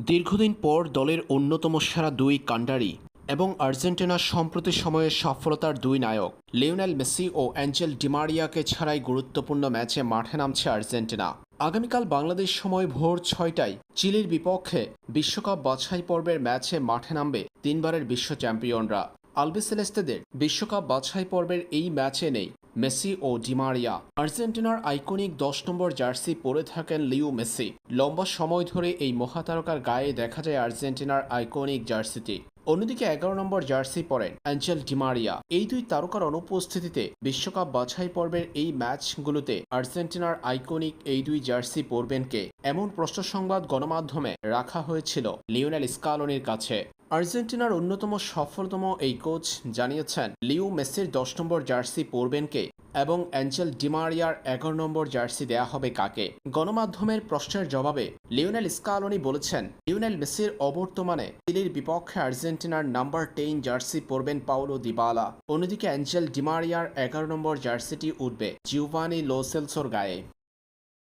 দীর্ঘদিন পর দলের অন্যতম সেরা দুই কাণ্ডারি এবং আর্জেন্টিনার সম্প্রতি সময়ে সফলতার দুই নায়ক লিওনেল মেসি ও অ্যাঞ্জেল ডিমারিয়াকে ছাড়াই গুরুত্বপূর্ণ ম্যাচে মাঠে নামছে আর্জেন্টিনা। আগামীকাল বাংলাদেশ সময় ভোর 6টায় চিলির বিপক্ষে বিশ্বকাপ বাছাই পর্বের ম্যাচে মাঠে নামবে তিনবারের বিশ্ব চ্যাম্পিয়নরা। আলবিসেলেস্তেদের বিশ্বকাপ বাছাই পর্বের এই ম্যাচে নেই মেসি ও ডিমারিয়া। আর্জেন্টিনার আইকনিক 10 নম্বর জার্সি পরে থাকেন লিও মেসি। লম্বা সময় ধরে এই মহাতারকার গায়ে দেখা যায় আর্জেন্টিনার আইকনিক জার্সিটি। অন্যদিকে 11 নম্বর জার্সি পরেন অ্যাঞ্জেল ডিমারিয়া। এই দুই তারকার অনুপস্থিতিতে বিশ্বকাপ বাছাই পর্বের এই ম্যাচগুলোতে আর্জেন্টিনার আইকনিক এই দুই জার্সি পরবেন কে, এমন প্রশ্ন সংবাদ গণমাধ্যমে রাখা হয়েছিল লিওনেল স্কালোনির কাছে। আর্জেন্টিনার অন্যতম সফলতম এই কোচ জানিয়েছেন লিও মেসির 10 নম্বর জার্সি পরবেন কে এবং অ্যাঞ্জেল ডিমারিয়ার 11 নম্বর জার্সি দেয়া হবে কাকে। গণমাধ্যমের প্রশ্নের জবাবে লিওনেল স্কালোনি বলেছেন, লিওনেল মেসির অবর্তমানে চিলির বিপক্ষে আর্জেন্টিনার নাম্বার 10 জার্সি পরবেন পাউলো দিবালা। অন্যদিকে অ্যাঞ্জেল ডিমারিয়ার 11 নম্বর জার্সিটি উঠবে জিওভানি লো সেলসোর গায়ে।